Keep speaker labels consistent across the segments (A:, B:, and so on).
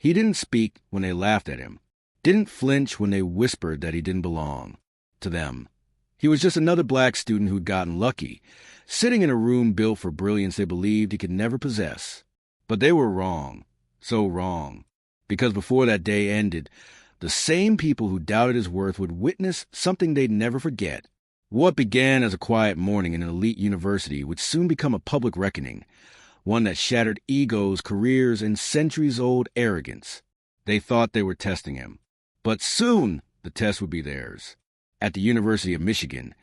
A: He didn't speak when they laughed at him, didn't flinch when they whispered that he didn't belong to them. He was just another black student who'd gotten lucky, sitting in a room built for brilliance they believed he could never possess. But they were wrong, so wrong, because before that day ended, the same people who doubted his worth would witness something they'd never forget. What began as a quiet morning in an elite university would soon become a public reckoning, one that shattered egos, careers, and centuries-old arrogance. They thought they were testing him, but soon the test would be theirs. At the University of Michigan,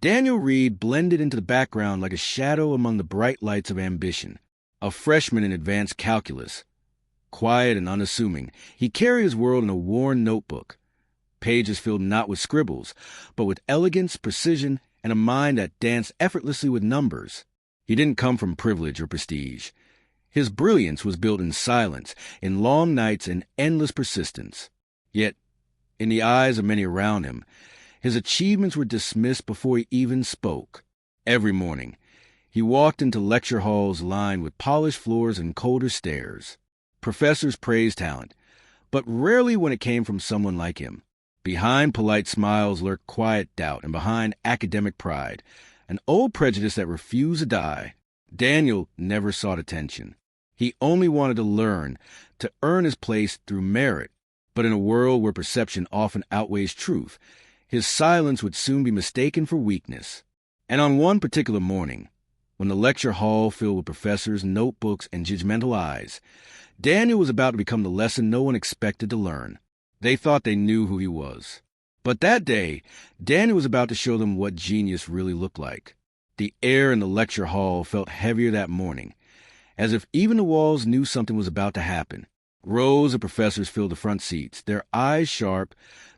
A: Daniel Reed blended into the background like a shadow among the bright lights of ambition. A freshman in advanced calculus, quiet and unassuming, he carried his world in a worn notebook, pages filled not with scribbles, but with elegance, precision, and a mind that danced effortlessly with numbers. He didn't come from privilege or prestige. His brilliance was built in silence, in long nights and endless persistence. Yet, in the eyes of many around him, his achievements were dismissed before he even spoke. Every morning, he walked into lecture halls lined with polished floors and colder stares. Professors praised talent, but rarely when it came from someone like him. Behind polite smiles lurked quiet doubt, and behind academic pride, an old prejudice that refused to die. Daniel never sought attention. He only wanted to learn, to earn his place through merit. But in a world where perception often outweighs truth, his silence would soon be mistaken for weakness. And on one particular morning, when the lecture hall filled with professors, notebooks, and judgmental eyes, Daniel was about to become the lesson no one expected to learn. They thought they knew who he was. But that day, Daniel was about to show them what genius really looked like. The air in the lecture hall felt heavier that morning, as if even the walls knew something was about to happen. Rows of professors filled the front seats, their eyes sharp,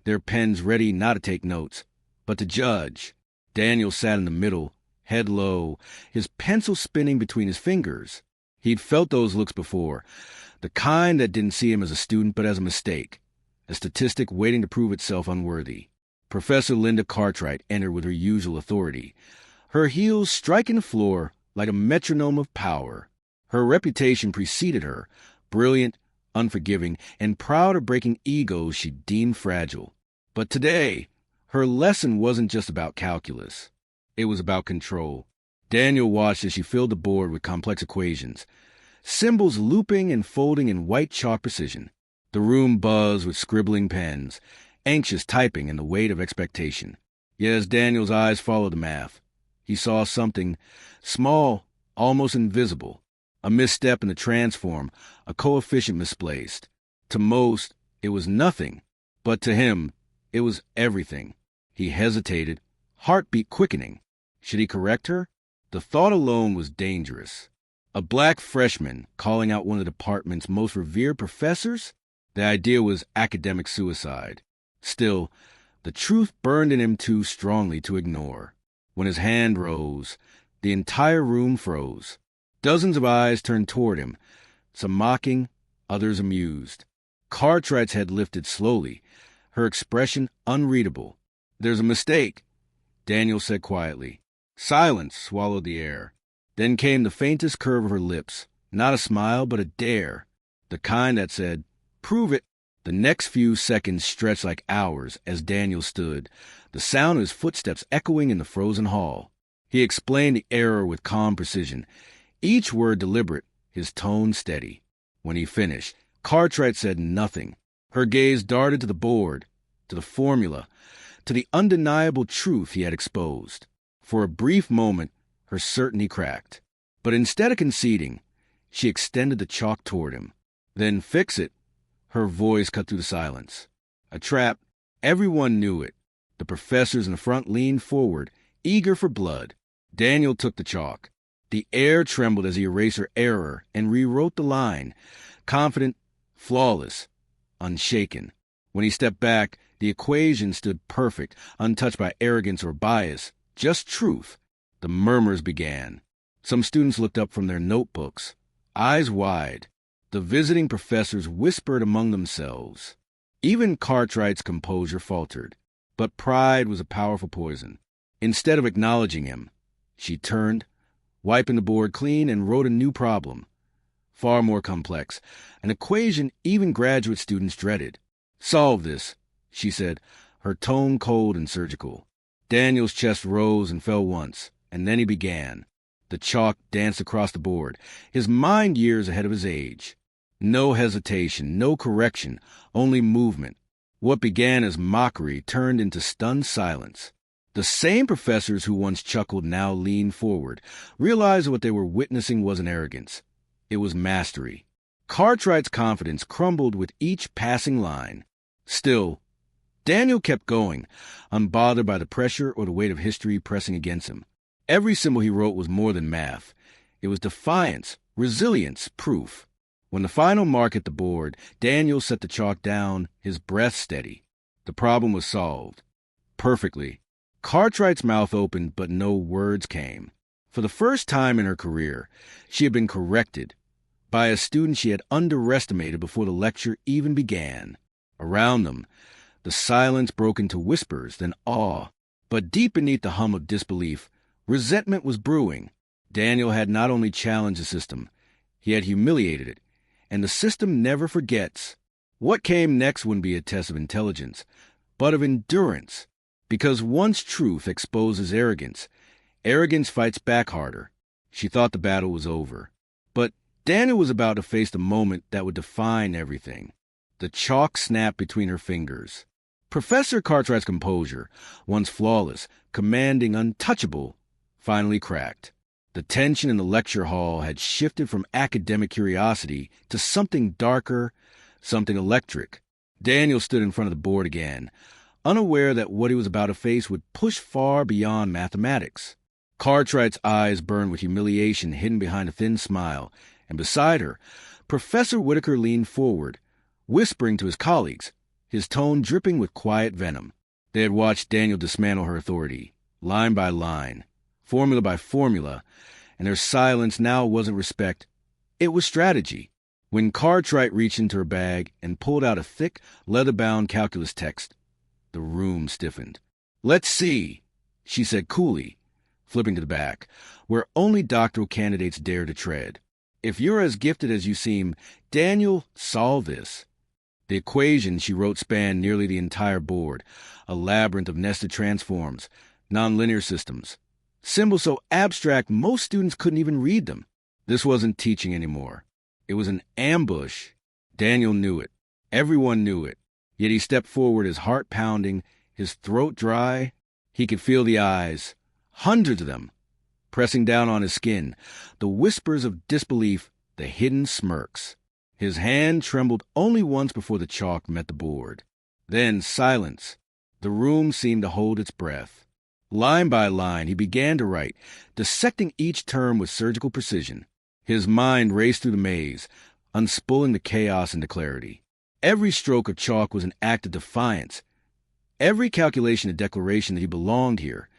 A: their pens ready not to take notes, but to judge. Daniel sat in the middle, head low, his pencil spinning between his fingers. He'd felt those looks before, the kind that didn't see him as a student but as a mistake, a statistic waiting to prove itself unworthy. Professor Linda Cartwright entered with her usual authority, her heels striking the floor like a metronome of power. Her reputation preceded her, brilliant, unforgiving, and proud of breaking egos she deemed fragile. But today, her lesson wasn't just about calculus. It was about control. Daniel watched as she filled the board with complex equations, symbols looping and folding in white chalk precision. The room buzzed with scribbling pens, anxious typing and the weight of expectation. Yet as Daniel's eyes followed the math, he saw something small, almost invisible. A misstep in the transform, a coefficient misplaced. To most, it was nothing, but to him, it was everything. He hesitated, heartbeat quickening. Should he correct her? The thought alone was dangerous. A black freshman calling out one of the department's most revered professors? The idea was academic suicide. Still, the truth burned in him too strongly to ignore. When his hand rose, the entire room froze. Dozens of eyes turned toward him, some mocking, others amused. Cartwright's head lifted slowly, her expression unreadable. "There's a mistake," Daniel said quietly. Silence swallowed the air. Then came the faintest curve of her lips, not a smile but a dare, the kind that said, "Prove it." The next few seconds stretched like hours as Daniel stood, the sound of his footsteps echoing in the frozen hall. He explained the error with calm precision, each word deliberate, his tone steady. When he finished, Cartwright said nothing. Her gaze darted to the board, to the formula, to the undeniable truth he had exposed. For a brief moment, her certainty cracked. But instead of conceding, she extended the chalk toward him. "Then fix it." Her voice cut through the silence. A trap. Everyone knew it. The professors in the front leaned forward, eager for blood. Daniel took the chalk. The air trembled as he erased her error and rewrote the line, confident, flawless, unshaken. When he stepped back, the equation stood perfect, untouched by arrogance or bias, just truth. The murmurs began. Some students looked up from their notebooks, eyes wide. The visiting professors whispered among themselves. Even Cartwright's composure faltered. But pride was a powerful poison. Instead of acknowledging him, she turned, wiping the board clean, and wrote a new problem. far more complex, an equation even graduate students dreaded. "Solve this," she said, her tone cold and surgical. Daniel's chest rose and fell once, and then he began. The chalk danced across the board, his mind years ahead of his age. No hesitation, no correction, only movement. What began as mockery turned into stunned silence. The same professors who once chuckled now leaned forward, realized what they were witnessing wasn't arrogance. It was mastery. Cartwright's confidence crumbled with each passing line. Still, Daniel kept going, unbothered by the pressure or the weight of history pressing against him. Every symbol he wrote was more than math. It was defiance, resilience, proof. When the final mark hit the board, Daniel set the chalk down, his breath steady. The problem was solved. Perfectly. Cartwright's mouth opened, but no words came. For the first time in her career, she had been corrected by a student she had underestimated before the lecture even began. Around them, the silence broke into whispers, then awe. But deep beneath the hum of disbelief, resentment was brewing. Daniel had not only challenged the system, he had humiliated it. And the system never forgets. What came next wouldn't be a test of intelligence, but of endurance. Because once truth exposes arrogance, arrogance fights back harder. She thought the battle was over. But Daniel was about to face the moment that would define everything. The chalk snapped between her fingers. Professor Cartwright's composure, once flawless, commanding, untouchable, finally cracked. The tension in the lecture hall had shifted from academic curiosity to something darker, something electric. Daniel stood in front of the board again, unaware that what he was about to face would push far beyond mathematics. Cartwright's eyes burned with humiliation hidden behind a thin smile, and beside her, Professor Whitaker leaned forward, whispering to his colleagues, his tone dripping with quiet venom. They had watched Daniel dismantle her authority, line by line, formula by formula, and their silence now wasn't respect, it was strategy. When Cartwright reached into her bag and pulled out a thick, leather-bound calculus text, the room stiffened. "Let's see," she said coolly, flipping to the back, where only doctoral candidates dare to tread. "If you're as gifted as you seem, Daniel, solve this." The equation she wrote spanned nearly the entire board, a labyrinth of nested transforms, nonlinear systems, symbols so abstract most students couldn't even read them. This wasn't teaching anymore. It was an ambush. Daniel knew it. Everyone knew it. Yet he stepped forward, his heart pounding, his throat dry. He could feel the eyes, hundreds of them, pressing down on his skin, the whispers of disbelief, the hidden smirks. His hand trembled only once before the chalk met the board. Then silence. The room seemed to hold its breath. Line by line, he began to write, dissecting each term with surgical precision. His mind raced through the maze, unspooling the chaos into clarity. Every stroke of chalk was an act of defiance. Every calculation a declaration that he belonged here,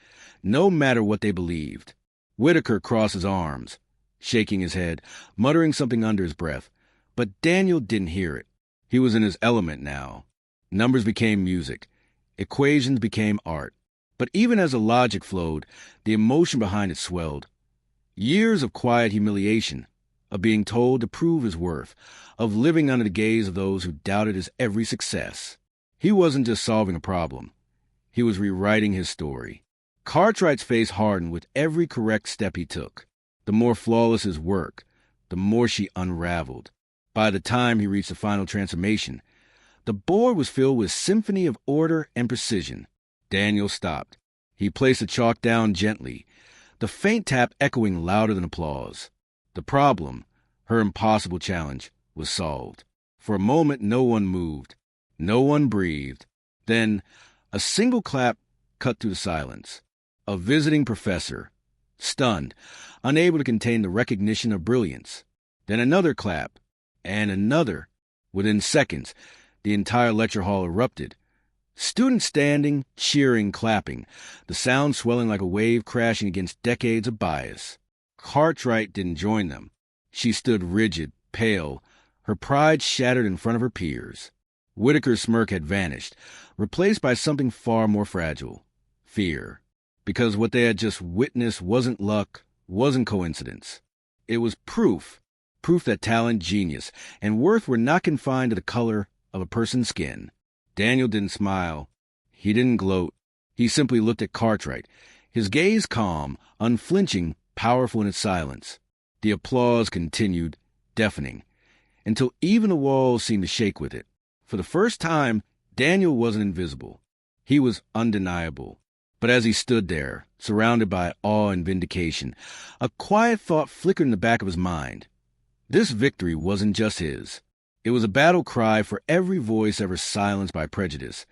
A: no matter what they believed. Whitaker crossed his arms, shaking his head, muttering something under his breath. But Daniel didn't hear it. He was in his element now. Numbers became music. Equations became art. But even as the logic flowed, the emotion behind it swelled. Years of quiet humiliation, of being told to prove his worth, of living under the gaze of those who doubted his every success. He wasn't just solving a problem. He was rewriting his story. Cartwright's face hardened with every correct step he took. The more flawless his work, the more she unraveled. By the time he reached the final transformation, the board was filled with a symphony of order and precision. Daniel stopped. He placed the chalk down gently, the faint tap echoing louder than applause. The problem, her impossible challenge, was solved. For a moment, no one moved. No one breathed. Then, a single clap cut through the silence. A visiting professor, stunned, unable to contain the recognition of brilliance. Then another clap, and another. Within seconds, the entire lecture hall erupted. Students standing, cheering, clapping, the sound swelling like a wave crashing against decades of bias. Cartwright didn't join them. She stood rigid, pale, her pride shattered in front of her peers. Whitaker's smirk had vanished, replaced by something far more fragile, fear. Because what they had just witnessed wasn't luck, wasn't coincidence. It was proof proof that talent, genius, and worth were not confined to the color of a person's skin. Daniel didn't smile. He didn't gloat. He simply looked at Cartwright, his gaze calm, unflinching, powerful in its silence. The applause continued, deafening, until even the walls seemed to shake with it. For the first time, Daniel wasn't invisible. He was undeniable. But as he stood there, surrounded by awe and vindication, a quiet thought flickered in the back of his mind. This victory wasn't just his. It was a battle cry for every voice ever silenced by prejudice,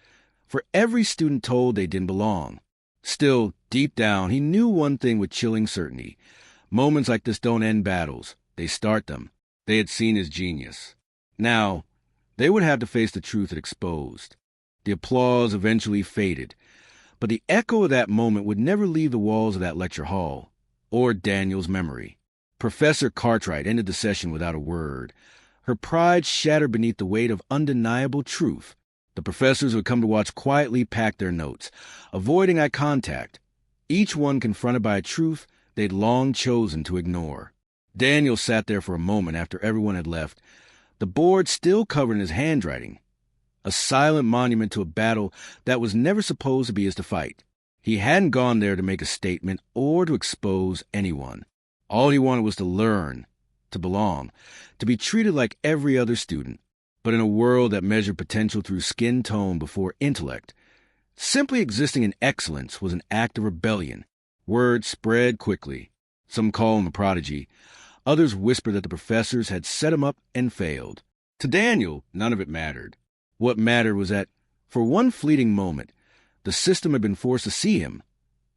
A: for every student told they didn't belong. Still, deep down, he knew one thing with chilling certainty. Moments like this don't end battles. They start them. They had seen his genius. Now, they would have to face the truth it exposed. The applause eventually faded, but the echo of that moment would never leave the walls of that lecture hall, or Daniel's memory. Professor Cartwright ended the session without a word. Her pride shattered beneath the weight of undeniable truth. The professors who had come to watch quietly packed their notes, avoiding eye contact, each one confronted by a truth they'd long chosen to ignore. Daniel sat there for a moment after everyone had left, the board still covered in his handwriting, a silent monument to a battle that was never supposed to be his to fight. He hadn't gone there to make a statement or to expose anyone. All he wanted was to learn, to belong, to be treated like every other student. But in a world that measured potential through skin tone before intellect, simply existing in excellence was an act of rebellion. Word spread quickly. Some called him a prodigy. Others whispered that the professors had set him up and failed. To Daniel, none of it mattered. What mattered was that, for one fleeting moment, the system had been forced to see him,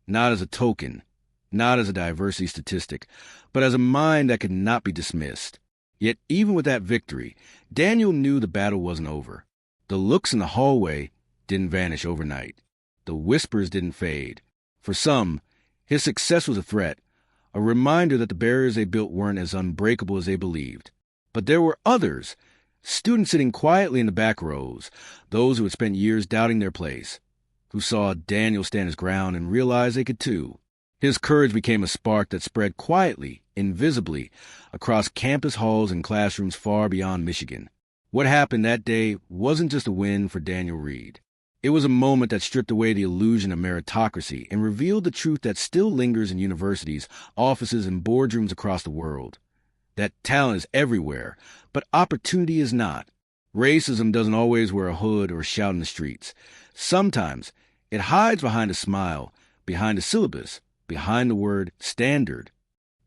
A: not as a token, not as a diversity statistic, but as a mind that could not be dismissed. Yet even with that victory, Daniel knew the battle wasn't over. The looks in the hallway didn't vanish overnight. The whispers didn't fade. For some, his success was a threat, a reminder that the barriers they built weren't as unbreakable as they believed. But there were others, students sitting quietly in the back rows, those who had spent years doubting their place, who saw Daniel stand his ground and realized they could too. His courage became a spark that spread quietly, invisibly, across campus halls and classrooms far beyond Michigan. What happened that day wasn't just a win for Daniel Reed. It was a moment that stripped away the illusion of meritocracy and revealed the truth that still lingers in universities, offices, and boardrooms across the world. That talent is everywhere, but opportunity is not. Racism doesn't always wear a hood or shout in the streets. Sometimes it hides behind a smile, behind a syllabus, behind the word standard.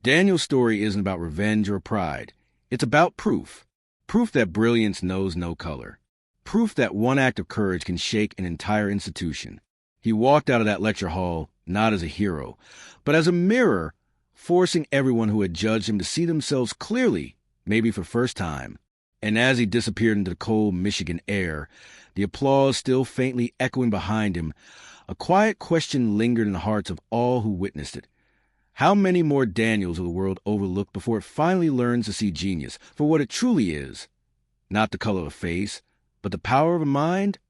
A: Daniel's story isn't about revenge or pride. It's about proof. Proof that brilliance knows no color. Proof that one act of courage can shake an entire institution. He walked out of that lecture hall not as a hero, but as a mirror, forcing everyone who had judged him to see themselves clearly, maybe for the first time. And as he disappeared into the cold Michigan air, the applause still faintly echoing behind him, a quiet question lingered in the hearts of all who witnessed it. How many more Daniels will the world overlook before it finally learns to see genius for what it truly is? Not the color of a face, but the power of a mind?